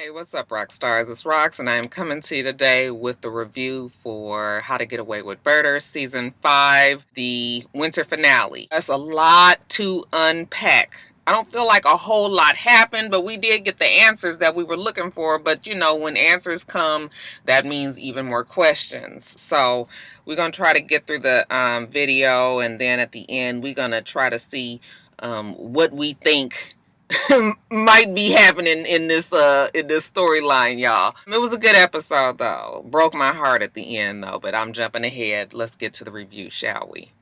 Hey, what's up, rock stars? It's Rox, and I am coming to you today with the review for How to Get Away with Murder, Season 5, the winter finale. That's a lot to unpack. I don't feel like a whole lot happened, but we did get the answers that we were looking for. But, you know, when answers come, that means even more questions. So we're going to try to get through the video, and then at the end, we're going to try to see what we think might be happening in this storyline, y'all. It was a good episode though. Broke my heart at the end though, but I'm jumping ahead. Let's get to the review, shall we?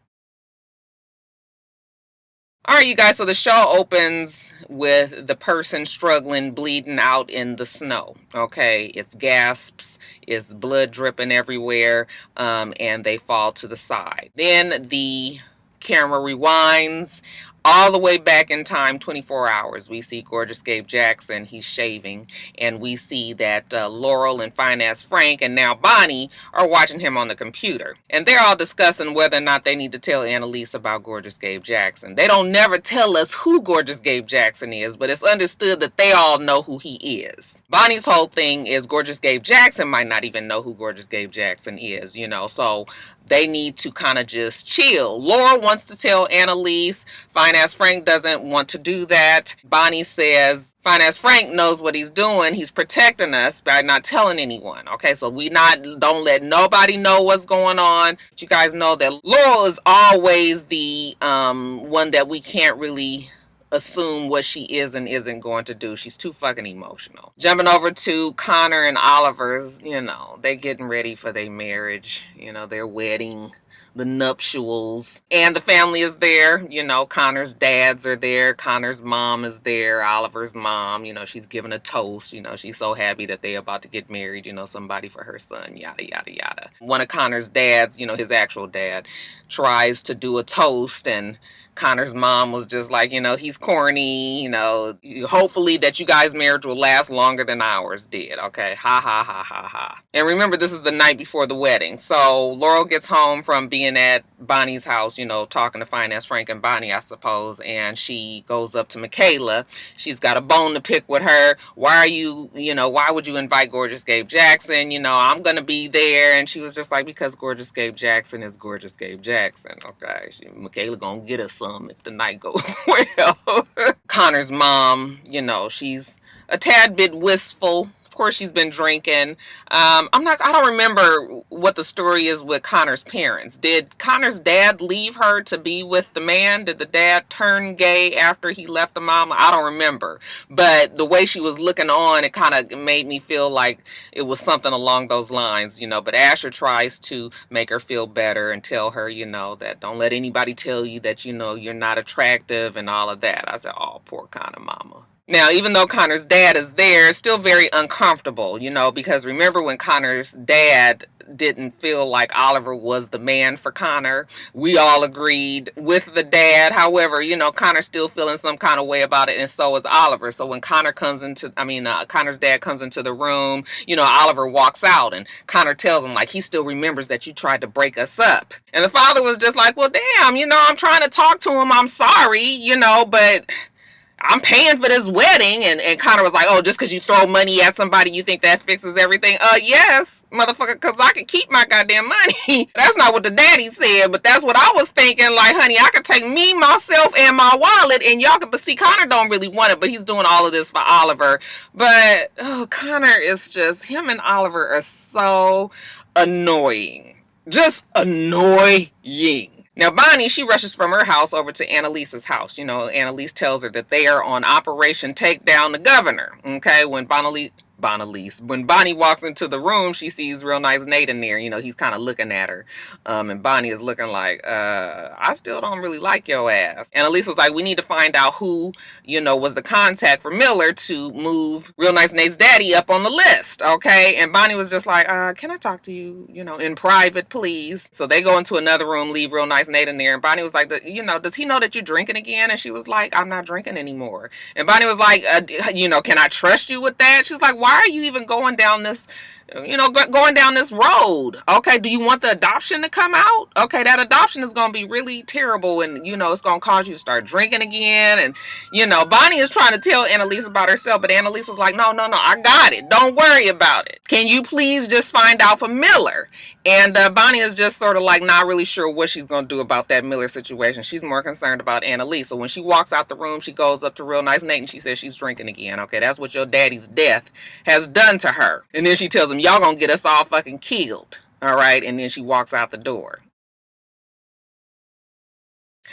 All right, you guys, so the show opens with the person struggling, bleeding out in the snow. Okay, it's gasps, it's blood dripping everywhere, and they fall to the side. Then the camera rewinds all the way back in time, 24 hours. We see gorgeous Gabe Jackson, he's shaving, and we see that Laurel and Fine Ass Frank and now Bonnie are watching him on the computer. And they're all discussing whether or not they need to tell Annalise about gorgeous Gabe Jackson. They don't never tell us who gorgeous Gabe Jackson is, but it's understood that they all know who he is. Bonnie's whole thing is gorgeous Gabe Jackson might not even know who gorgeous Gabe Jackson is, you know, so they need to kind of just chill. Laura wants to tell Annalise. Fine Ass Frank doesn't want to do that. Bonnie says Fine Ass Frank knows what he's doing. He's protecting us by not telling anyone. Okay, so don't let nobody know what's going on. But you guys know that Laurel is always the one that we can't really assume what she is and isn't going to do. She's too fucking emotional. Jumping over to Connor and Oliver's, you know, they're getting ready for their marriage, you know, their wedding, the nuptials, and the family is there. You know, Connor's dads are there, Connor's mom is there, Oliver's mom, you know, she's giving a toast, you know, she's so happy that they're about to get married, you know, somebody for her son, yada yada yada. One of Connor's dads, you know, his actual dad, tries to do a toast, and Connor's mom was just like, you know, he's corny, you know, hopefully that you guys' marriage will last longer than ours did. Okay. Ha ha ha ha ha. And remember, this is the night before the wedding. So Laurel gets home from being at Bonnie's house, you know, talking to Fine Ass Frank and Bonnie, I suppose. And she goes up to Michaela. She's got a bone to pick with her. Why would you invite gorgeous Gabe Jackson? You know, I'm going to be there. And she was just like, because gorgeous Gabe Jackson is gorgeous Gabe Jackson. Okay. Michaela gonna get us some if the night goes well. Connor's mom, you know, she's a tad bit wistful. Of course, she's been drinking. I don't remember what the story is with Connor's parents. Did Connor's dad leave her to be with the man? Did the dad turn gay after he left the mom? I don't remember. But the way she was looking on, it kind of made me feel like it was something along those lines, you know. But Asher tries to make her feel better and tell her, you know, that don't let anybody tell you that, you know, you're not attractive and all of that. I said, oh, poor Connor mama. Now, even though Connor's dad is there, it's still very uncomfortable, you know, because remember when Connor's dad didn't feel like Oliver was the man for Connor. We all agreed with the dad. However, you know, Connor's still feeling some kind of way about it, and so is Oliver. So when Connor's dad comes into the room, you know, Oliver walks out, and Connor tells him, like, he still remembers that you tried to break us up. And the father was just like, well, damn, you know, I'm trying to talk to him. I'm sorry, you know, but I'm paying for this wedding. And Connor was like, oh, just because you throw money at somebody, you think that fixes everything? Yes, motherfucker, because I can keep my goddamn money. That's not what the daddy said, but that's what I was thinking. Like, honey, I could take me, myself, and my wallet, and y'all could, but see, Connor don't really want it, but he's doing all of this for Oliver. But, Connor is just, him and Oliver are so annoying. Just annoying. Now, Bonnie, she rushes from her house over to Annalise's house. You know, Annalise tells her that they are on Operation Take Down the Governor. Okay, when when Bonnie walks into the room, she sees Real Nice Nate in there. You know, he's kind of looking at her. And Bonnie is looking like, I still don't really like your ass. Annalise was like, we need to find out who, you know, was the contact for Miller to move Real Nice Nate's daddy up on the list. Okay. And Bonnie was just like, can I talk to you, you know, in private, please? So they go into another room, leave Real Nice Nate in there. And Bonnie was like, you know, does he know that you're drinking again? And she was like, I'm not drinking anymore. And Bonnie was like, you know, can I trust you with that? She's like, why are you even going down this going down this road. Okay, do you want the adoption to come out? Okay, that adoption is going to be really terrible, and it's going to cause you to start drinking again. And Bonnie is trying to tell Annalise about herself, but Annalise was like, no, I got it. Don't worry about it. Can you please just find out for Miller? And Bonnie is just sort of like not really sure what she's going to do about that Miller situation. She's more concerned about Annalise. So when she walks out the room, she goes up to Real Nice Nate and she says she's drinking again. Okay, that's what your daddy's death has done to her. And then she tells him, y'all gonna get us all fucking killed. All right, and then she walks out the door.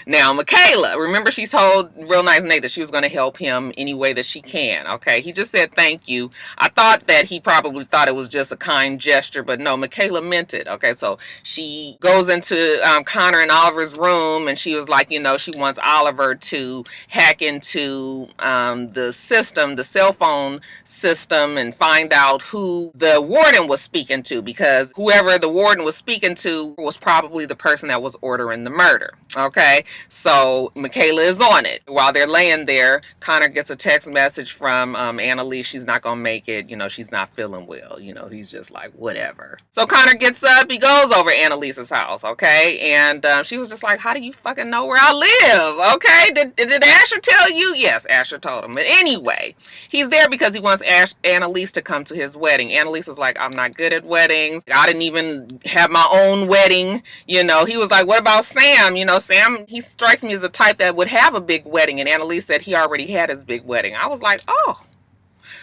Now, Michaela, remember she told Real Nice Nate that she was going to help him any way that she can, okay? He just said thank you. I thought that he probably thought it was just a kind gesture, but no, Michaela meant it, okay? So she goes into Connor and Oliver's room, and she was like, she wants Oliver to hack into the system, the cell phone system, and find out who the warden was speaking to, because whoever the warden was speaking to was probably the person that was ordering the murder, okay? So Michaela is on it. While they're laying there, Connor gets a text message from Annalise. She's not gonna make it. She's not feeling well. He's just like, whatever. So Connor gets up. He goes over Annalise's house, okay? And she was just like, how do you fucking know where I live? Okay? Did Asher tell you? Yes, Asher told him. But anyway, he's there because he wants Annalise to come to his wedding. Annalise was like, I'm not good at weddings. I didn't even have my own wedding. He was like, what about Sam? Sam, he strikes me as the type that would have a big wedding. And Annalise said he already had his big wedding. I was like, oh,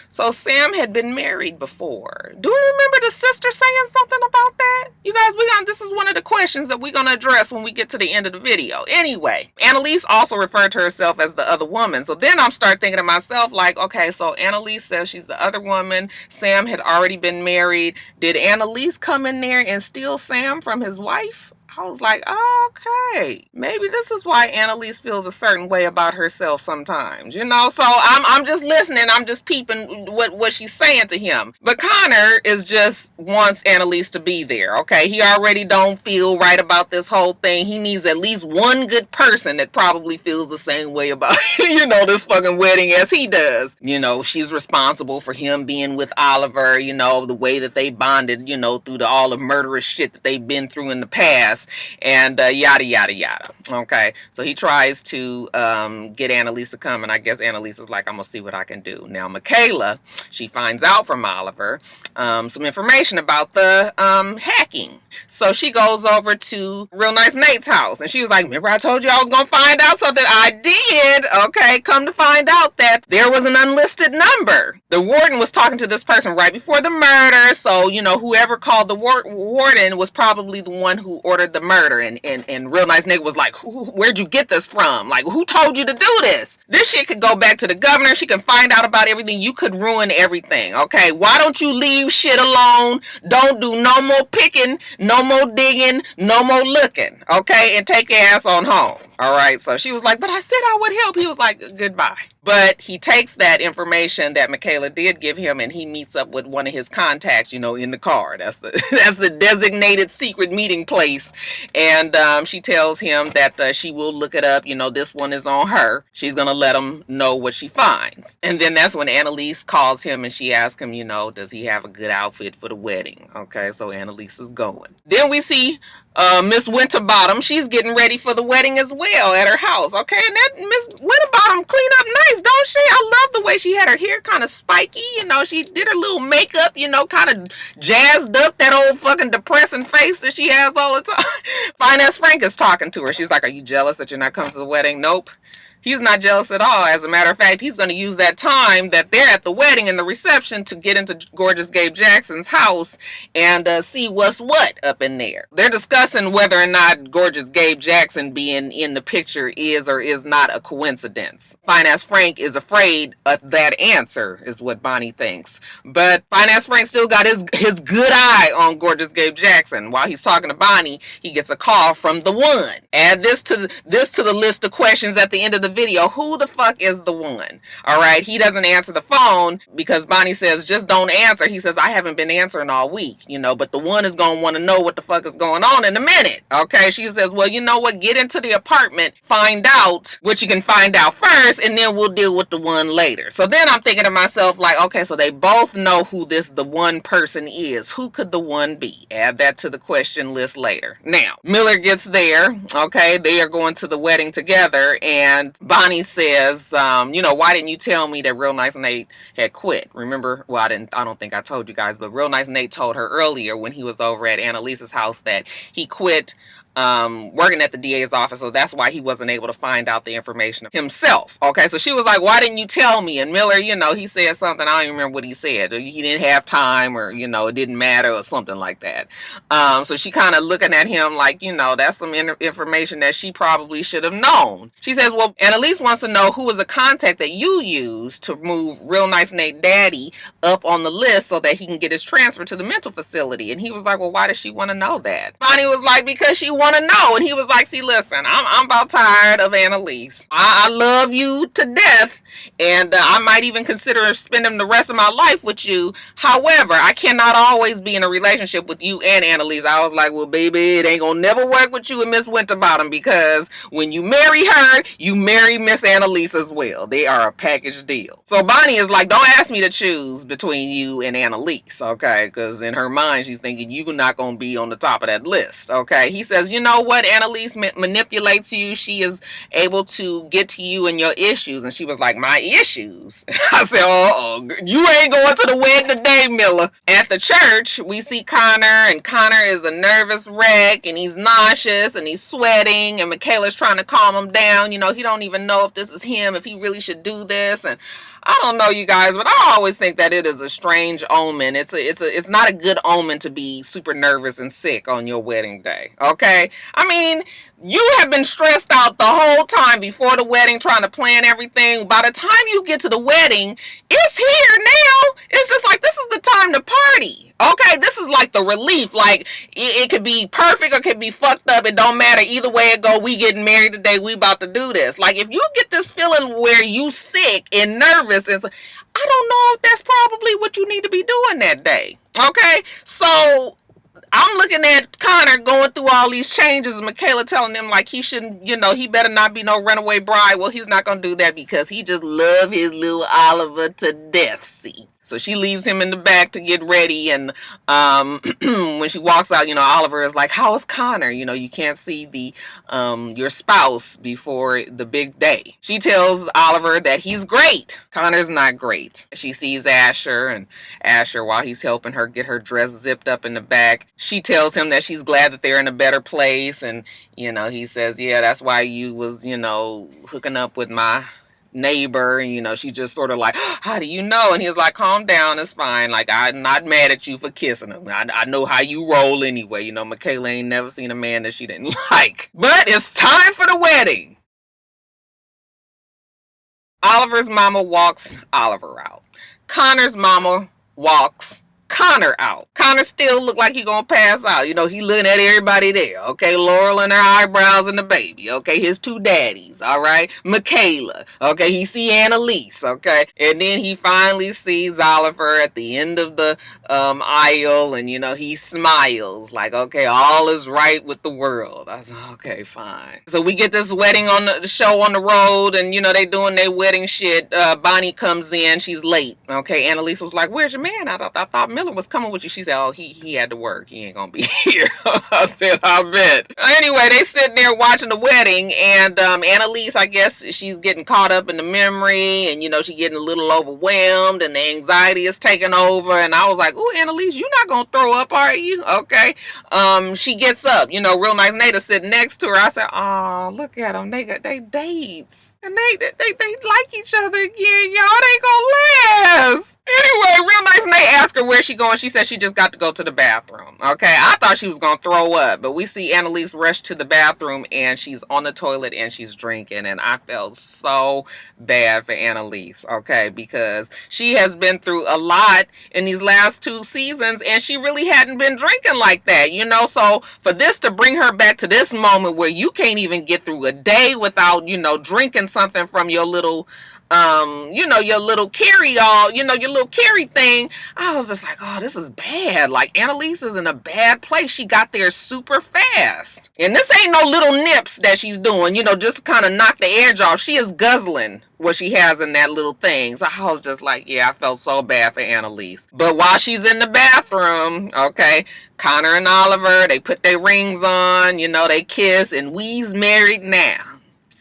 so Sam had been married before. Do you remember the sister saying something about that? You guys, this is one of the questions that we're going to address when we get to the end of the video. Anyway, Annalise also referred to herself as the other woman. So then I'm start thinking to myself like, okay, so Annalise says she's the other woman. Sam had already been married. Did Annalise come in there and steal Sam from his wife? I was like, okay, maybe this is why Annalise feels a certain way about herself sometimes, So I'm just listening. I'm just peeping what she's saying to him. But Connor wants Annalise to be there, okay? He already don't feel right about this whole thing. He needs at least one good person that probably feels the same way about, this fucking wedding as he does. She's responsible for him being with Oliver, the way that they bonded, through all the murderous shit that they've been through in the past. And yada, yada, yada. Okay. So he tries to get Annalise to come. And I guess Annalise is like, I'm going to see what I can do. Now, Michaela, she finds out from Oliver some information about the hacking. So she goes over to Real Nice Nate's house. And she was like, remember I told you I was going to find out something? I did. Okay. Come to find out that there was an unlisted number. The warden was talking to this person right before the murder. So, whoever called the warden was probably the one who ordered the murder. And Real Nice Nate was like, where'd you get this from? Like, who told you to do this? This shit could go back to the governor. She can find out about everything. You could ruin everything. Okay. Why don't you leave shit alone? Don't do no more picking, no more digging, no more looking. Okay. And take your ass on home. All right. So she was like, but I said I would help. He was like, goodbye. But he takes that information that Michaela did give him and he meets up with one of his contacts, in the car. That's the designated secret meeting place. And she tells him that she will look it up. This one is on her. She's going to let him know what she finds. And then that's when Annalise calls him and she asks him, does he have a good outfit for the wedding? Okay, so Annalise is going. Then we see Miss Winterbottom. She's getting ready for the wedding as well at her house. Okay, and that Miss Winterbottom clean up nice, don't she? I love the way she had her hair kind of spiky. She did her little makeup, kind of jazzed up that old fucking depressing face that she has all the time. Finance Frank is talking to her. She's like, are you jealous that you're not coming to the wedding? Nope. He's not jealous at all. As a matter of fact, he's going to use that time that they're at the wedding and the reception to get into Gorgeous Gabe Jackson's house and see what's what up in there. They're discussing whether or not Gorgeous Gabe Jackson being in the picture is or is not a coincidence. Finance Frank is afraid of that answer, is what Bonnie thinks. But Finance Frank still got his good eye on Gorgeous Gabe Jackson. While he's talking to Bonnie, he gets a call from the one. Add this to the list of questions at the end of the the video, who the fuck is the one? All right. He doesn't answer the phone because Bonnie says, just don't answer. He says, I haven't been answering all week, but the one is going to want to know what the fuck is going on in a minute. Okay. She says, well, you know what? Get into the apartment, find out what you can find out first, and then we'll deal with the one later. So then I'm thinking to myself, like, okay, so they both know who the one person is. Who could the one be? Add that to the question list later. Now, Miller gets there. Okay. They are going to the wedding together, and Bonnie says, why didn't you tell me that Real Nice Nate had quit? Remember? Well, I don't think I told you guys, but Real Nice Nate told her earlier when he was over at Annalise's house that he quit working at the DA's office, so that's why he wasn't able to find out the information himself. Okay, so she was like, why didn't you tell me? And Miller, he said something, I don't even remember what he said. He didn't have time, or it didn't matter, or something like that. So she kind of looking at him like, that's some information that she probably should have known. She says, well, Annalise wants to know who was a contact that you used to move Real Nice Nate Daddy up on the list so that he can get his transfer to the mental facility. And he was like, well, why does she want to know that? Bonnie was like, because she want to know. And he was like, see, listen, I'm about tired of Annalise. I love you to death, and I might even consider spending the rest of my life with you. However, I cannot always be in a relationship with you and Annalise. I was like, well, baby, it ain't gonna never work with you and Miss Winterbottom, because when you marry her, you marry Miss Annalise as well. They are a package deal. So Bonnie is like, don't ask me to choose between you and Annalise, okay? Because in her mind, she's thinking you're not gonna be on the top of that list, okay? He says, you know what? Annalise manipulates you. She is able to get to you and your issues. And she was like, my issues? I said, you ain't going to the wedding today, Miller. At the church, we see Connor, and Connor is a nervous wreck, and he's nauseous, and he's sweating, and Michaela's trying to calm him down. He don't even know if this is him, if he really should do this. And I don't know, you guys, but I always think that it is a strange omen. It's not a good omen to be super nervous and sick on your wedding day. Okay? I mean, you have been stressed out the whole time before the wedding, trying to plan everything. By the time you get to the wedding, it's here now. It's just like, this is the time to party. Okay, this is like the relief. Like, it could be perfect or it could be fucked up. It don't matter. Either way it go, we getting married today. We about to do this. Like, if you get this feeling where you sick and nervous, I don't know if that's probably what you need to be doing that day. Okay, so I'm looking at Connor going through all these changes, and Michaela telling him like he shouldn't, he better not be no runaway bride. Well, he's not going to do that because he just love his little Oliver to death, see. So she leaves him in the back to get ready, and when she walks out, Oliver is like, how is Connor? You can't see the your spouse before the big day. She tells Oliver that he's great. Connor's not great. She sees Asher, and Asher, while he's helping her get her dress zipped up in the back, she tells him that she's glad that they're in a better place, and he says, yeah, that's why you was hooking up with my neighbor, and she just sort of like, how do you know? And he's like, calm down, it's fine, like, I'm not mad at you for kissing him. I know how you roll anyway. Michaela ain't never seen a man that she didn't like. But it's time for the wedding. Oliver's mama walks Oliver out. Connor's mama walks Connor out. Connor still look like he gonna pass out. He looking at everybody there. Okay, Laurel and her eyebrows and the baby. Okay, his two daddies. All right, Michaela. Okay, he see Annalise. Okay, and then he finally sees Oliver at the end of the aisle, and he smiles like, okay, all is right with the world. I said, okay, fine. So we get this wedding on the show on the road, and they doing their wedding shit. Bonnie comes in. She's late. Okay, Annalise was like, where's your man? I thought Miller was coming with you. She said, oh, he had to work. He ain't gonna be here. I said, I bet. Anyway, they sitting there watching the wedding, and Annalise, I guess she's getting caught up in the memory, and she getting a little overwhelmed, and the anxiety is taking over. And I was like, ooh, Annalise, you're not gonna throw up, are you? Okay. She gets up. Real Nice Nate is sitting next to her. I said, oh, look at them. They dates. And they like each other again, y'all. They gonna last. Anyway, Real Nice Nate asked her where she going. She said she just got to go to the bathroom. Okay, I thought she was going to throw up. But we see Annalise rush to the bathroom, and she's on the toilet, and she's drinking. And I felt so bad for Annalise, okay, because she has been through a lot in these last 2 seasons, and she really hadn't been drinking like that, So for this to bring her back to this moment where you can't even get through a day without, drinking something from your little, your little carry-all, your little carry thing. I was just like, oh, this is bad. Like, Annalise is in a bad place. She got there super fast. And this ain't no little nips that she's doing, just kind of knock the edge off. She is guzzling what she has in that little thing. So I was just like, yeah, I felt so bad for Annalise. But while she's in the bathroom, okay, Connor and Oliver, they put their rings on, they kiss, and we's married now.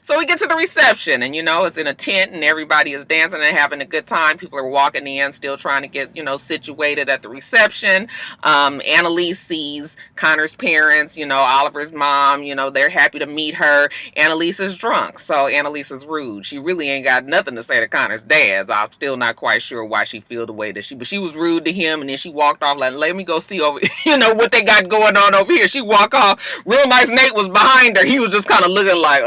So we get to the reception, and it's in a tent, and everybody is dancing and having a good time. People are walking in, still trying to get, situated at the reception. Annalise sees Connor's parents, Oliver's mom, they're happy to meet her. Annalise is drunk, so Annalise is rude. She really ain't got nothing to say to Connor's dad. I'm still not quite sure why she feel the way that but she was rude to him, and then she walked off like, let me go see over, what they got going on over here. She walked off. Real nice Nate was behind her. He was just kind of looking like,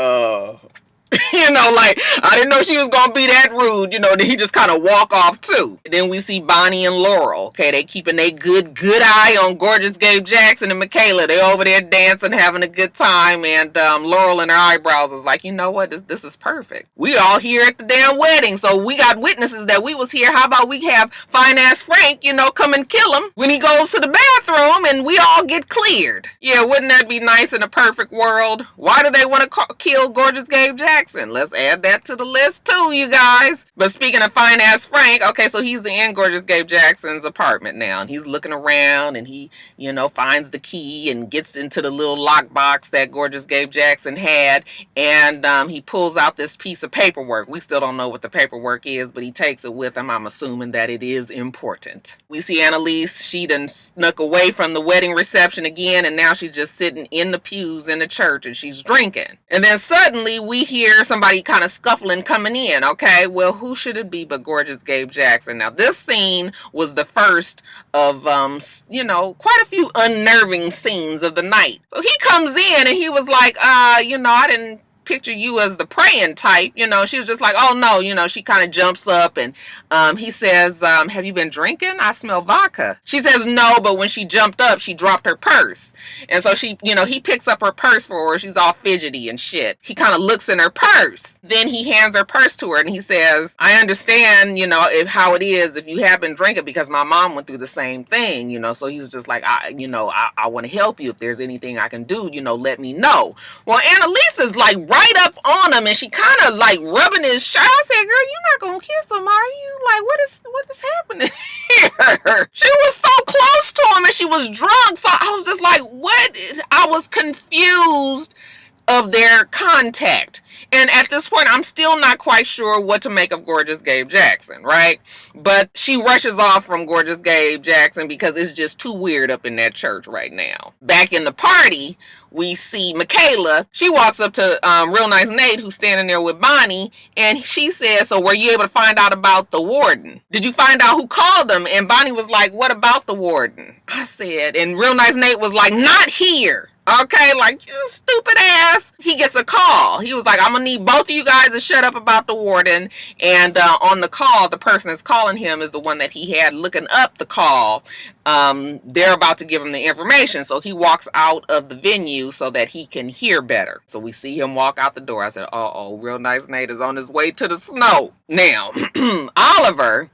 like, I didn't know she was going to be that rude, then he just kind of walk off too. Then we see Bonnie and Laurel, okay, they keeping a good eye on gorgeous Gabe Jackson and Michaela. They over there dancing, having a good time, and Laurel and her eyebrows is like, you know what, this is perfect. We all here at the damn wedding, so we got witnesses that we was here. How about we have fine-ass Frank, come and kill him when he goes to the bathroom, and we all get cleared. Yeah, wouldn't that be nice in a perfect world? Why do they want to kill gorgeous Gabe Jackson? Let's add that to the list too, you guys. But speaking of fine ass Frank, okay, so he's in gorgeous Gabe Jackson's apartment now, and he's looking around, and he, finds the key and gets into the little lockbox that gorgeous Gabe Jackson had, and he pulls out this piece of paperwork. We still don't know what the paperwork is, but he takes it with him. I'm assuming that it is important. We see Annalise. She done snuck away from the wedding reception again, and now she's just sitting in the pews in the church, and she's drinking. And then suddenly we hear somebody kind of scuffling coming in. Okay, well, who should it be but gorgeous Gabe Jackson? Now, this scene was the first of quite a few unnerving scenes of the night. So he comes in and he was like, I didn't picture you as the praying type. She was just like, oh no, she kind of jumps up, and he says, have you been drinking? I smell vodka. She says no, but when she jumped up, she dropped her purse. And so she, he picks up her purse for her. She's all fidgety and shit. He kind of looks in her purse. Then he hands her purse to her, and he says, I understand, how it is if you have been drinking, because my mom went through the same thing, so he's just like, I want to help you. If there's anything I can do, let me know. Well, Annalise is like right up on him, and she kind of like rubbing his shirt. I said, girl, you're not gonna kiss him, are you? Like, what is happening here? She was so close to him, and she was drunk, so I was just like, what? I was confused of their contact. And at this point, I'm still not quite sure what to make of gorgeous Gabe Jackson, right? But she rushes off from gorgeous Gabe Jackson because it's just too weird up in that church right now. Back in the party, we see Michaela. She walks up to real nice Nate, who's standing there with Bonnie, and she says, so were you able to find out about the warden? Did you find out who called him? And Bonnie was like, what about the warden? I said, and real nice Nate was like, not here. Okay, like, you stupid ass. He gets a call. He was like, I'm gonna need both of you guys to shut up about the warden. And on the call, the person that's calling him is the one that he had looking up the call. They're about to give him the information. So he walks out of the venue so that he can hear better. So we see him walk out the door. I said, uh-oh, real nice Nate is on his way to the snow. Now, Oliver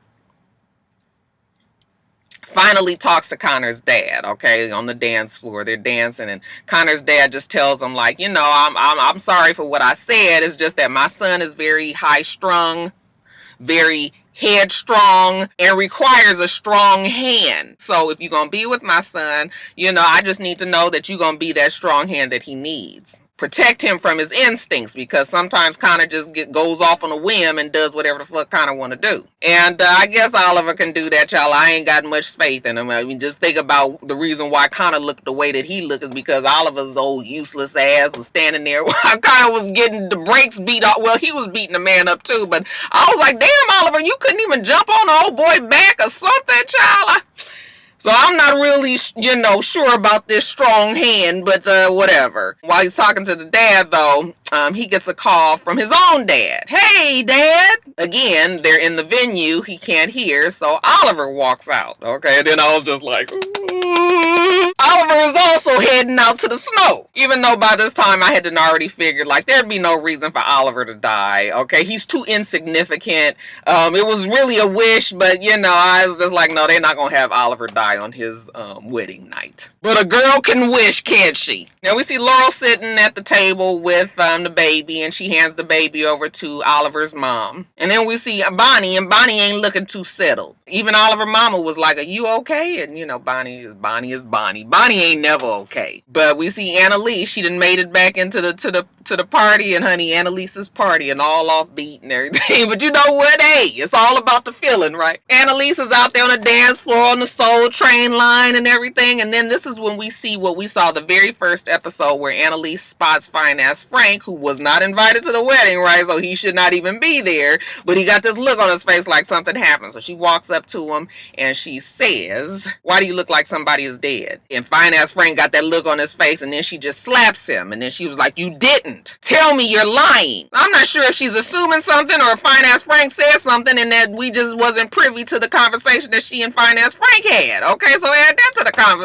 finally talks to Connor's dad, okay, on the dance floor. They're dancing, and Connor's dad just tells him, like, I'm sorry for what I said. It's just that my son is very high-strung, very headstrong, and requires a strong hand. So if you're going to be with my son, I just need to know that you're going to be that strong hand that he needs. Protect him from his instincts, because sometimes Connor just goes off on a whim and does whatever the fuck Connor want to do. And I guess Oliver can do that, y'all. I ain't got much faith in him. I mean, just think about the reason why Connor looked the way that he looked is because Oliver's old useless ass was standing there while Connor was getting the brakes beat off. Well, he was beating the man up too, but I was like, damn, Oliver, you couldn't even jump on the old boy back or something, child. So I'm not really, sure about this strong hand, but whatever. While he's talking to the dad, though, he gets a call from his own dad. Hey, Dad! Again, they're in the venue. He can't hear, so Oliver walks out. Okay, and then I was just like, ooh. Oliver is also heading out to the snow. Even though by this time I had already figured like there'd be no reason for Oliver to die. Okay, he's too insignificant. It was really a wish, but you know, I was just like, no, they're not gonna have Oliver die on his wedding night. But a girl can wish, can't she? Now we see Laurel sitting at the table with the baby, and she hands the baby over to Oliver's mom. And then we see Bonnie, and Bonnie ain't looking too settled. Even Oliver's mama was like, "Are you okay?" And you know, Bonnie is Bonnie. Bonnie ain't never okay. But we see Annalise. She done made it back into the party, and honey, Annalise's party and all offbeat and everything. But you know what? Hey, it's all about the feeling, right? Annalise is out there on the dance floor on the Soul Train line and everything. And then this is when we see what we saw the very first episode where Annalise spots fine ass Frank, who was not invited to the wedding, right? So he should not even be there. But he got this look on his face like something happened. So she walks up to him and she says, "Why do you look like somebody is dead?" And fine ass Frank got that look on his face, and then she just slaps him. And then she was like, "You didn't. Tell me you're lying." I'm not sure if she's assuming something or if fine ass Frank said something and that we just wasn't privy to the conversation that she and fine ass Frank had. Okay, so add that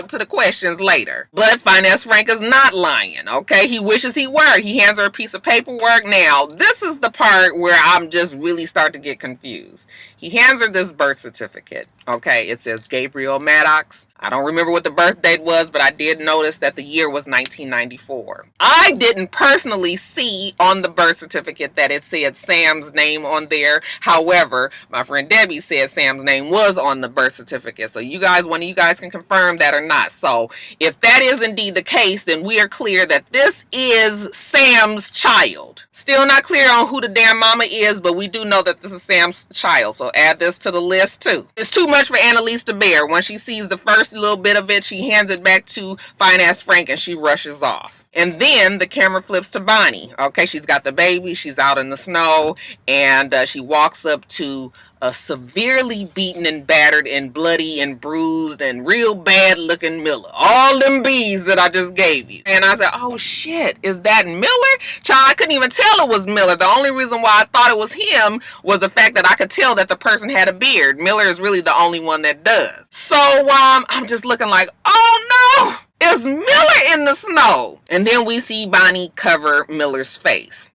to the questions later. But fine ass Frank is not lying. Okay, he wishes he were. He hands her a piece of paperwork. Now, this is the part where I'm just really start to get confused. He hands her this birth certificate. Okay, it says Gabriel Maddox. I don't remember what the birth date was, but I did notice that the year was 1994. I didn't personally see on the birth certificate that it said Sam's name on there. However, my friend Debbie said Sam's name was on the birth certificate. So you guys, one of you guys can confirm that or not. So if that is indeed the case, then we are clear that this is Sam's child. Still not clear on who the damn mama is, but we do know that this is Sam's child. So add this to the list too. It's too much for Annalise to bear. When she sees the first little bit of it, she hands it back to fine ass Frank and she rushes off. And then the camera flips to Bonnie. Okay, she's got the baby, she's out in the snow, and she walks up to a severely beaten and battered and bloody and bruised and real bad looking Miller. All them B's that I just gave you. And I said, oh shit, is that Miller? Child, I couldn't even tell it was Miller. The only reason why I thought it was him was the fact that I could tell that the person had a beard. Miller is really the only one that does. So I'm just looking like, oh no! It's Miller in the snow. And then we see Bonnie cover Miller's face.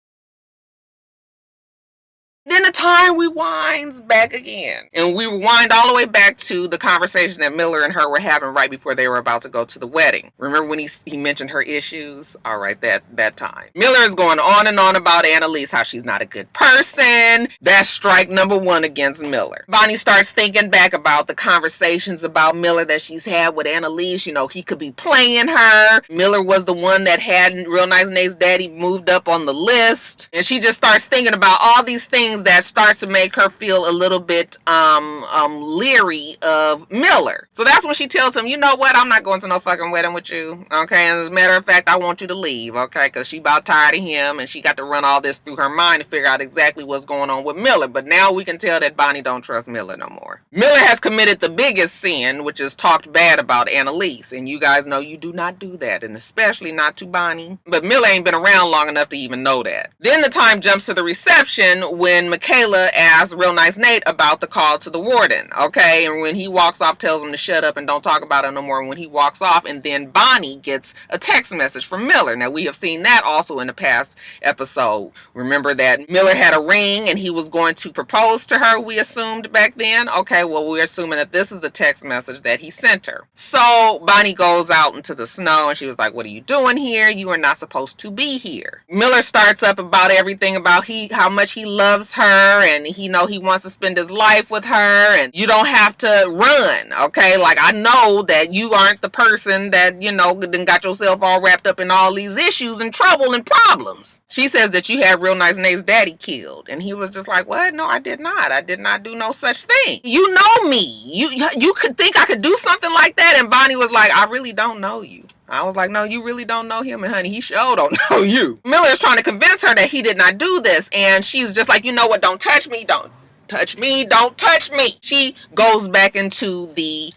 Then the time rewinds back again. And we rewind all the way back to the conversation that Miller and her were having right before they were about to go to the wedding. Remember when he mentioned her issues? All right, that time. Miller is going on and on about Annalise, how she's not a good person. That's strike number one against Miller. Bonnie starts thinking back about the conversations about Miller that she's had with Annalise. You know, he could be playing her. Miller was the one that had Real Nice Nate's daddy moved up on the list. And she just starts thinking about all these things that starts to make her feel a little bit leery of Miller. So that's when she tells him, you know what, I'm not going to no fucking wedding with you. Okay, and as a matter of fact, I want you to leave. Okay, because she about tired of him and she got to run all this through her mind to figure out exactly what's going on with Miller. But now we can tell that Bonnie don't trust Miller no more. Miller has committed the biggest sin, which is talked bad about Annalise. And you guys know you do not do that, and especially not to Bonnie. But Miller ain't been around long enough to even know that. Then the time jumps to the reception when Michaela asks Real Nice Nate about the call to the warden, okay? And when he walks off, tells him to shut up and don't talk about it no more. And when he walks off, and then Bonnie gets a text message from Miller. Now, we have seen that also in the past episode. Remember that Miller had a ring and he was going to propose to her, we assumed back then. Okay, well, we're assuming that this is the text message that he sent her. So Bonnie goes out into the snow and she was like, what are you doing here? You are not supposed to be here. Miller starts up about everything about how much he loves her, and he wants to spend his life with her, and you don't have to run, okay? Like, I know that you aren't the person that, then got yourself all wrapped up in all these issues and trouble and problems. She says that you had Real Nice Nate's daddy killed, and he was just like, what? No, I did not. I did not do no such thing. You know me. You could think I could do something like that, and Bonnie was like, I really don't know you. I was like, no, you really don't know him, and honey, he sure don't know you. Miller is trying to convince her that he did not do this, and she's just like, you know what, don't touch me, don't touch me, don't touch me. She goes back into the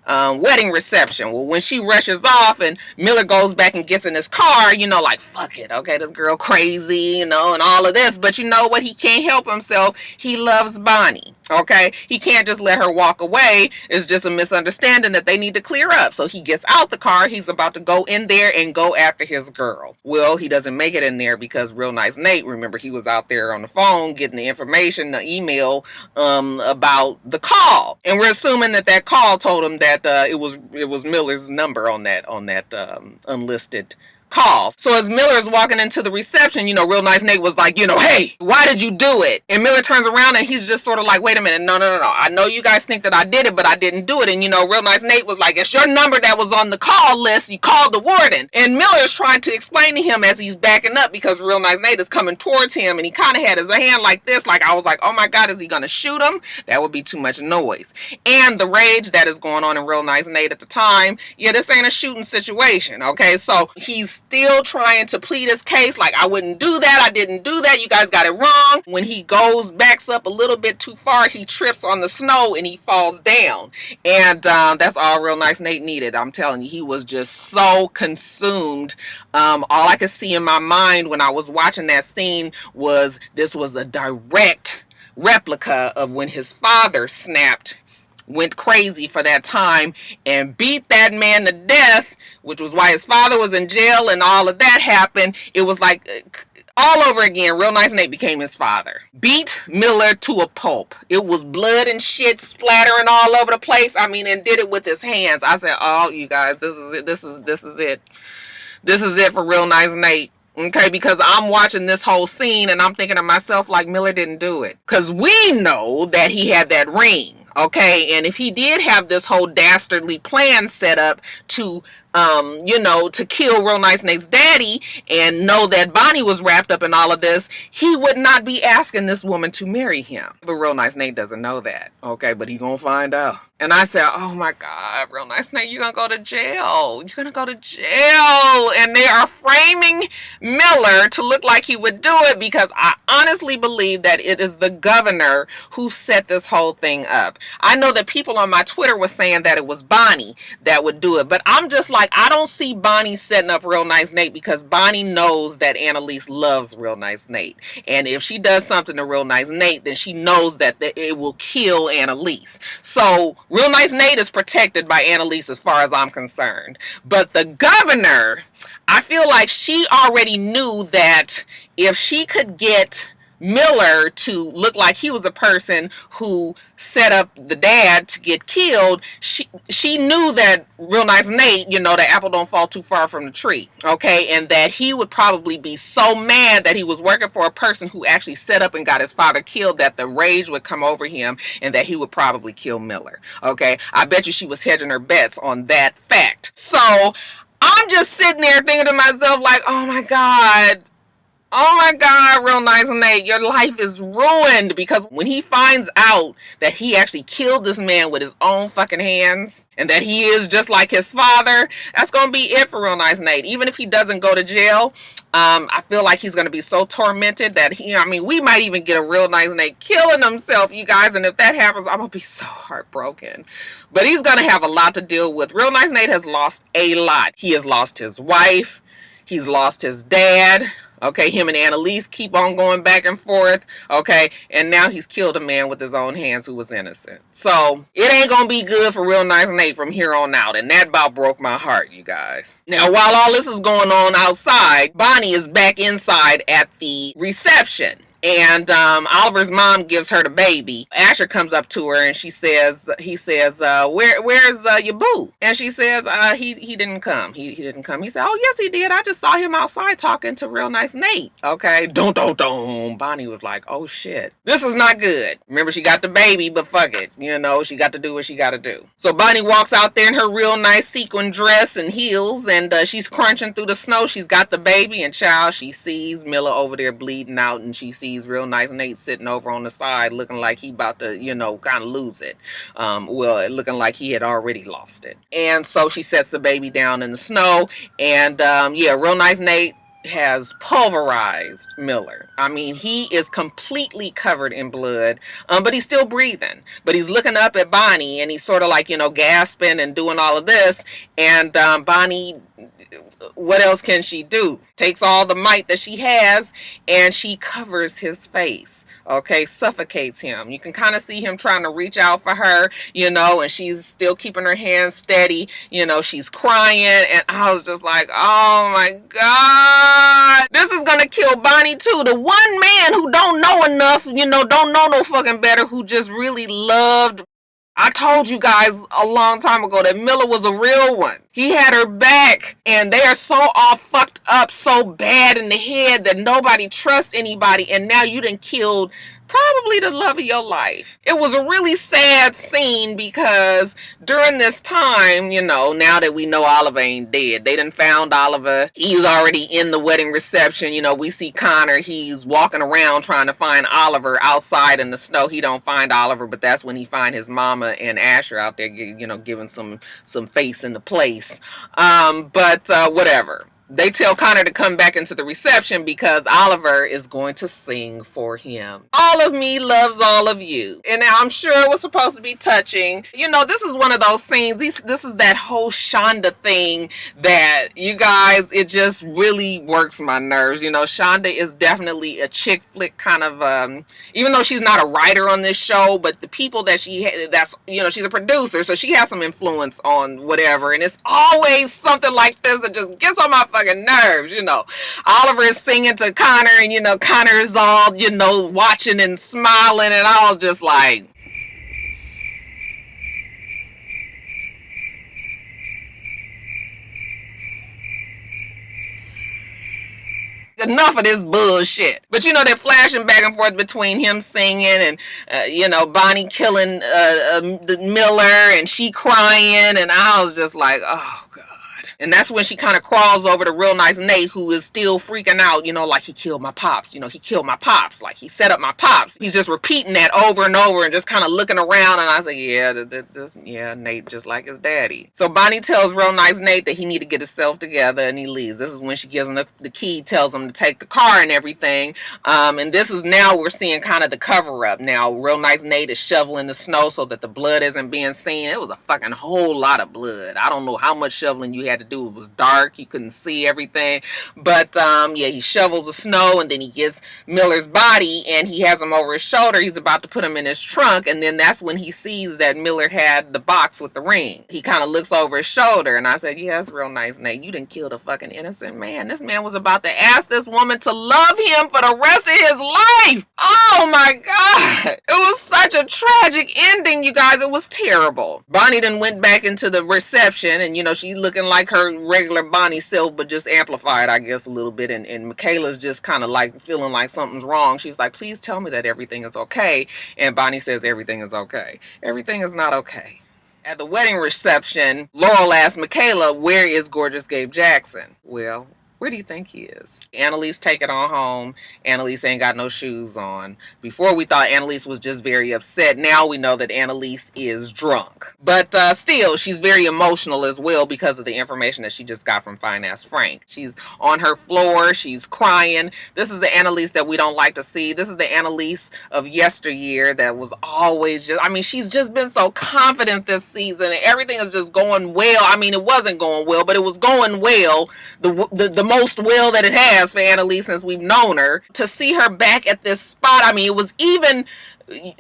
wedding reception. Well, when she rushes off and Miller goes back and gets in his car, like, fuck it, okay, this girl crazy, and all of this, but you know what, he can't help himself. He loves Bonnie. Okay, he can't just let her walk away. It's just a misunderstanding that they need to clear up. So he gets out the car. He's about to go in there and go after his girl. Well, he doesn't make it in there because Real Nice Nate, remember, he was out there on the phone getting the information, the email about the call, and we're assuming that that call told him that it was Miller's number on that unlisted call. So as Miller's walking into the reception, Real Nice Nate was like, hey, why did you do it? And Miller turns around and he's just sort of like, wait a minute, no. I know you guys think that I did it, but I didn't do it. And, Real Nice Nate was like, it's your number that was on the call list. You called the warden. And Miller is trying to explain to him as he's backing up because Real Nice Nate is coming towards him and he kind of had his hand like this. Like, I was like, oh my God, is he going to shoot him? That would be too much noise. And the rage that is going on in Real Nice Nate at the time, this ain't a shooting situation. Okay, so he's still trying to plead his case like, I wouldn't do that, I didn't do that, you guys got it wrong. When he backs up a little bit too far, he trips on the snow and he falls down. And that's all Real Nice Nate needed. I'm telling you, he was just so consumed. All I could see in my mind when I was watching that scene was this was a direct replica of when his father went crazy for that time and beat that man to death, which was why his father was in jail and all of that happened. It was like all over again. Real Nice Nate became his father. Beat Miller to a pulp. It was blood and shit splattering all over the place. I mean, and did it with his hands. I said, oh, you guys, this is it. This is it. This is it for Real Nice Nate. Okay, because I'm watching this whole scene and I'm thinking to myself, like, Miller didn't do it. Because we know that he had that ring. Okay, and if he did have this whole dastardly plan set up to, to kill Real Nice Nate's daddy and know that Bonnie was wrapped up in all of this, he would not be asking this woman to marry him. But Real Nice Nate doesn't know that. Okay, but he gonna find out. And I said, oh my God, Real Nice Nate, you're gonna go to jail. You're gonna go to jail. And they are framing Miller to look like he would do it because I honestly believe that it is the governor who set this whole thing up. I know that people on my Twitter were saying that it was Bonnie that would do it, but I'm just like, I don't see Bonnie setting up Real Nice Nate because Bonnie knows that Annalise loves Real Nice Nate. And if she does something to Real Nice Nate, then she knows that it will kill Annalise. So Real Nice Nate is protected by Annalise as far as I'm concerned. But the governor, I feel like she already knew that if she could get Miller to look like he was a person who set up the dad to get killed, she knew that Real Nice Nate, the apple don't fall too far from the tree, okay, and that he would probably be so mad that he was working for a person who actually set up and got his father killed that the rage would come over him and that he would probably kill Miller, okay. I bet you she was hedging her bets on that fact. So I'm just sitting there thinking to myself like, oh my God, Real Nice Nate, your life is ruined. Because when he finds out that he actually killed this man with his own fucking hands and that he is just like his father, that's going to be it for Real Nice Nate. Even if he doesn't go to jail, I feel like he's going to be so tormented that we might even get a Real Nice Nate killing himself, you guys. And if that happens, I'm going to be so heartbroken. But he's going to have a lot to deal with. Real Nice Nate has lost a lot. He has lost his wife. He's lost his dad. Okay, him and Annalise keep on going back and forth. Okay, and now he's killed a man with his own hands who was innocent. So it ain't gonna be good for Real Nice Nate from here on out. And that about broke my heart, you guys. Now, while all this is going on outside, Bonnie is back inside at the reception. And Oliver's mom gives her the baby. Asher comes up to her and he says, where's your boo? And she says, he didn't come. He didn't come. He said, oh yes he did. I just saw him outside talking to Real Nice Nate. Okay. Don't. Bonnie was like, oh shit, this is not good. Remember, she got the baby, but fuck it. She got to do what she got to do. So Bonnie walks out there in her real nice sequin dress and heels, and she's crunching through the snow. She's got the baby, and child, she sees Miller over there bleeding out, and she sees Real Nice Nate sitting over on the side looking like he about to, kind of lose it. Looking like he had already lost it. And so she sets the baby down in the snow, and Real Nice Nate has pulverized Miller. He is completely covered in blood, but he's still breathing. But he's looking up at Bonnie, and he's sort of like, gasping and doing all of this. And Bonnie, what else can she do? Takes all the might that she has, and she covers his face. okay, suffocates him. You can kind of see him trying to reach out for her, you know, and she's still keeping her hands steady, you know, she's crying, and I was just like, oh my God, this is gonna kill Bonnie too. The one man who don't know enough, you know, don't know no fucking better, who just really loved. I told you guys a long time ago that Miller was a real one. He had her back, and they are so all fucked up so bad in the head that nobody trusts anybody, and now you done killed probably the love of your life. It was a really sad scene because during this time, you know, now that we know Oliver ain't dead, they done found Oliver. He's already in the wedding reception. You know, we see Connor. He's walking around trying to find Oliver outside in the snow. He don't find Oliver, but that's when he find his mama and Asher out there, you know, giving some face in the place. But whatever. They tell Connor to come back into the reception because Oliver is going to sing for him. All of me loves all of you. And I'm sure it was supposed to be touching. You know, this is one of those scenes. This is that whole Shonda thing that, you guys, it just really works my nerves. You know, Shonda is definitely a chick flick kind of, even though she's not a writer on this show, but the people that that's, you know, she's a producer, so she has some influence on whatever. And it's always something like this that just gets on my fucking nerves, you know. Oliver is singing to Connor, and you know, Connor is all, you know, watching and smiling, and I was just like, enough of this bullshit. But you know, they're flashing back and forth between him singing and you know, Bonnie killing Miller, and she crying, and I was just like, oh God. And that's when she kind of crawls over to Real Nice Nate, who is still freaking out, you know, like, he killed my pops, you know, he killed my pops, like, he set up my pops. He's just repeating that over and over and just kind of looking around, and I was like, yeah, Nate just like his daddy. So Bonnie tells Real Nice Nate that he need to get himself together, and he leaves. This is when she gives him the key, tells him to take the car and everything. And this is now we're seeing kind of the cover up. Now, Real Nice Nate is shoveling the snow so that the blood isn't being seen. It was a fucking whole lot of blood. I don't know how much shoveling you had to do. It was dark, you couldn't see everything, but yeah, he shovels the snow, and then he gets Miller's body and he has him over his shoulder. He's about to put him in his trunk, and then that's when he sees that Miller had the box with the ring. He kind of looks over his shoulder, and I said, yeah, that's Real Nice, Nate. You didn't kill a fucking innocent man. This man was about to ask this woman to love him for the rest of his life. Oh my God, it was such a tragic ending, you guys. It was terrible. Bonnie then went back into the reception, and you know, she's looking like her regular Bonnie self, but just amplified, I guess, a little bit. And Michaela's just kind of like feeling like something's wrong. She's like, please tell me that everything is okay. And Bonnie says everything is okay. Everything is not okay. At the wedding reception, Laurel asks Michaela, where is Gorgeous Gabe Jackson? Well, where do you think he is? Annalise take it on home. Annalise ain't got no shoes on. Before we thought Annalise was just very upset. Now we know that Annalise is drunk. But still, she's very emotional as well because of the information that she just got from Fine Ass Frank. She's on her floor. She's crying. This is the Annalise that we don't like to see. This is the Annalise of yesteryear that was always just, I mean, she's just been so confident this season. And everything is just going well. I mean, it wasn't going well, but it was going well. The most well that it has for Annalise since we've known her. To see her back at this spot, I mean, it was even,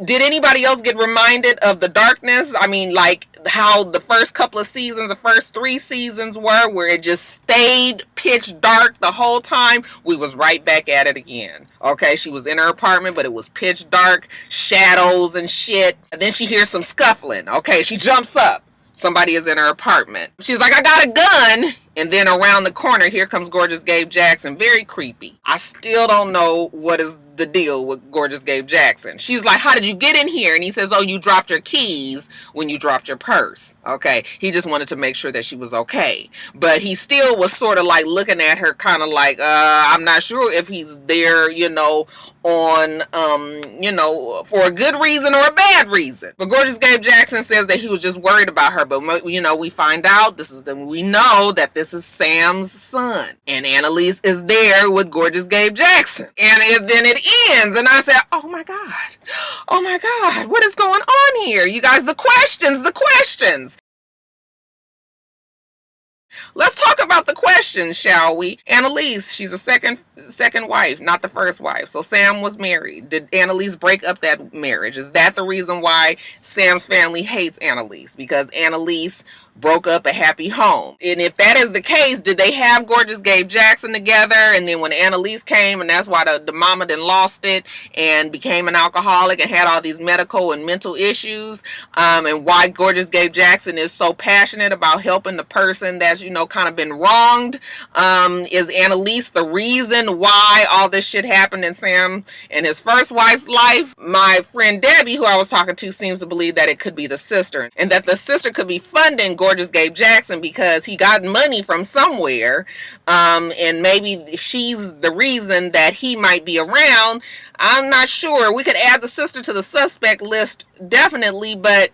did anybody else get reminded of The Darkness? I mean, like how the first couple of seasons, the first 3 seasons were, where it just stayed pitch dark the whole time. We was right back at it again. Okay, she was in her apartment, but it was pitch dark, shadows and shit. And then she hears some scuffling. Okay, she jumps up. Somebody is in her apartment. She's like, I got a gun. And then around the corner, here comes Gorgeous Gabe Jackson. Very creepy. I still don't know what is the deal with Gorgeous Gabe Jackson. She's like, how did you get in here? And he says, oh, you dropped your keys when you dropped your purse. Okay. He just wanted to make sure that she was okay. But he still was sort of like looking at her kind of like, I'm not sure if he's there, you know, on, you know, for a good reason or a bad reason. But Gorgeous Gabe Jackson says that he was just worried about her. But, you know, we find out we know that this is Sam's son. And Annalise is there with Gorgeous Gabe Jackson. And then it ends. And I said, oh my God. Oh my God. What is going on here? You guys, the questions. Let's talk about the questions. question, shall we? Annalise, she's a second wife, not the first wife. So Sam was married. Did Annalise break up that marriage? Is that the reason why Sam's family hates Annalise? Because Annalise broke up a happy home. And if that is the case, did they have Gorgeous Gabe Jackson together? And then when Annalise came, and that's why the mama then lost it and became an alcoholic and had all these medical and mental issues, and why Gorgeous Gabe Jackson is so passionate about helping the person that's, kind of been wronged. Is Annalise the reason why all this shit happened in Sam and his first wife's life? My friend Debbie, who I was talking to, seems to believe that it could be the sister, and that the sister could be funding Gorgeous Gabe Jackson because he got money from somewhere, and maybe she's the reason that he might be around. I'm not sure. We could add the sister to the suspect list, definitely, but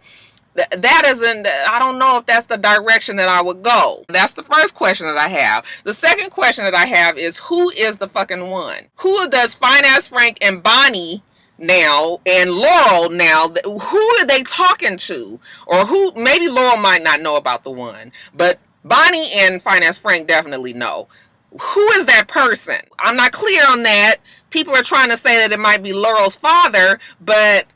that isn't, I don't know if that's the direction that I would go. That's the first question that I have. The second question that I have is, who is the fucking one? Who does Fine Ass Frank and Bonnie now and Laurel now, who are they talking to? Or who, maybe Laurel might not know about the one, but Bonnie and Fine Ass Frank definitely know. Who is that person? I'm not clear on that. People are trying to say that it might be Laurel's father, but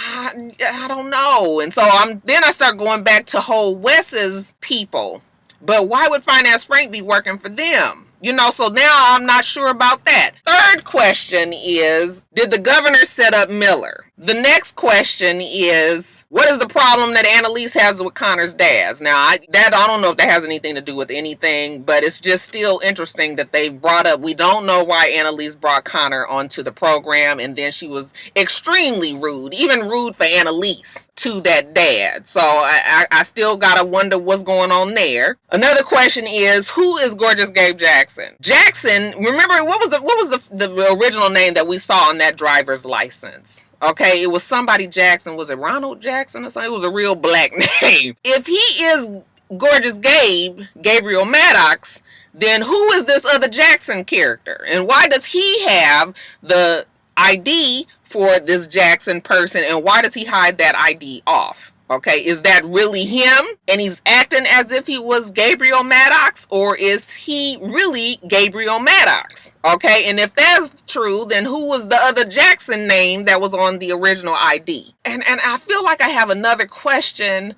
I don't know. And so I start going back to whole Wes's people. But why would Fine Ass Frank be working for them? So now I'm not sure about that. Third question is, did the governor set up Miller? The next question is, what is the problem that Annalise has with Connor's dad? Now, I don't know if that has anything to do with anything, but it's just still interesting that they brought up, we don't know why Annalise brought Connor onto the program, and then she was extremely rude, even rude for Annalise, to that dad. So I still gotta wonder what's going on there. Another question is, who is Gorgeous Gabe Jackson? Jackson, remember, what was the original name that we saw on that driver's license? Okay, it was somebody Jackson. Was it Ronald Jackson or something? It was a real black name. If he is Gorgeous Gabriel Maddox, then who is this other Jackson character? And why does he have the ID for this Jackson person? And why does he hide that ID off? Okay, is that really him? And he's acting as if he was Gabriel Maddox? Or is he really Gabriel Maddox? Okay, and if that's true, then who was the other Jackson name that was on the original ID? And I feel like I have another question.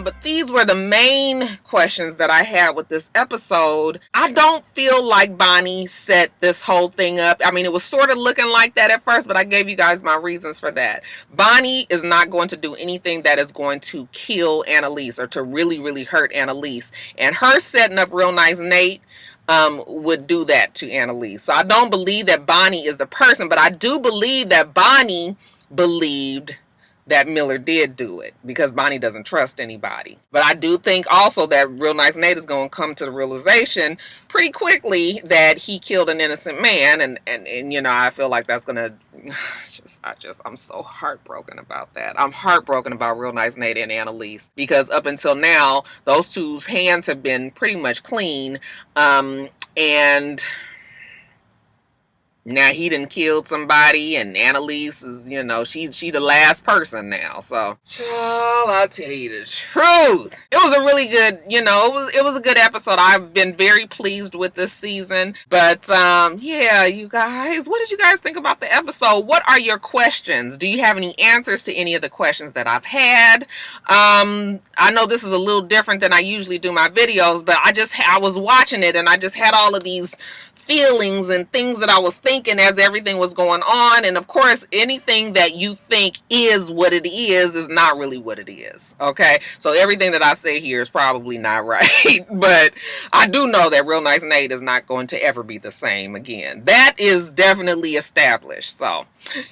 But these were the main questions that I had with this episode. I don't feel like Bonnie set this whole thing up. I mean, it was sort of looking like that at first, but I gave you guys my reasons for that. Bonnie is not going to do anything that is going to kill Annalise or to really, really hurt Annalise. And her setting up Real Nice Nate would do that to Annalise. So I don't believe that Bonnie is the person, but I do believe that Bonnie believed that Miller did do it because Bonnie doesn't trust anybody. But I do think also that Real Nice Nate is going to come to the realization pretty quickly that he killed an innocent man. And I feel like that's going to I'm so heartbroken about that. I'm heartbroken about Real Nice Nate and Annalise because up until now, those two's hands have been pretty much clean. And now he done killed somebody, and Annalise is, she the last person now. So, child, I'll tell you the truth. It was a really good, it was a good episode. I've been very pleased with this season. But, yeah, you guys, what did you guys think about the episode? What are your questions? Do you have any answers to any of the questions that I've had? I know this is a little different than I usually do my videos, but I was watching it, and I just had all of these feelings and things that I was thinking as everything was going on. And of course, anything that you think is what it is not really what it is. Okay, so everything that I say here is probably not right. But I do know that Real Nice Nate is not going to ever be the same again. That is definitely established. So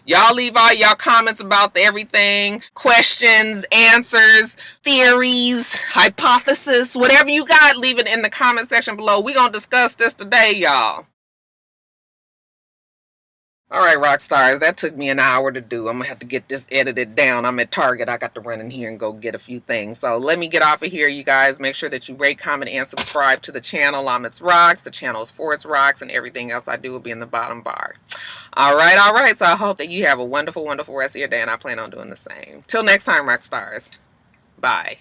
y'all leave all y'all comments about everything, questions, answers, theories, hypothesis, whatever you got, leave it in the comment section below. We're gonna discuss this today, y'all. All right, rock stars, that took me an hour to do. I'm gonna have to get this edited down. I'm at Target. I got to run in here and go get a few things. So let me get off of here, you guys. Make sure that you rate, comment, and subscribe to the channel. I'm It's Rocks. The channel is for It's Rocks, and everything else I do will be in the bottom bar. All right, all right. So I hope that you have a wonderful, wonderful rest of your day, and I plan on doing the same. Till next time, rock stars. Bye.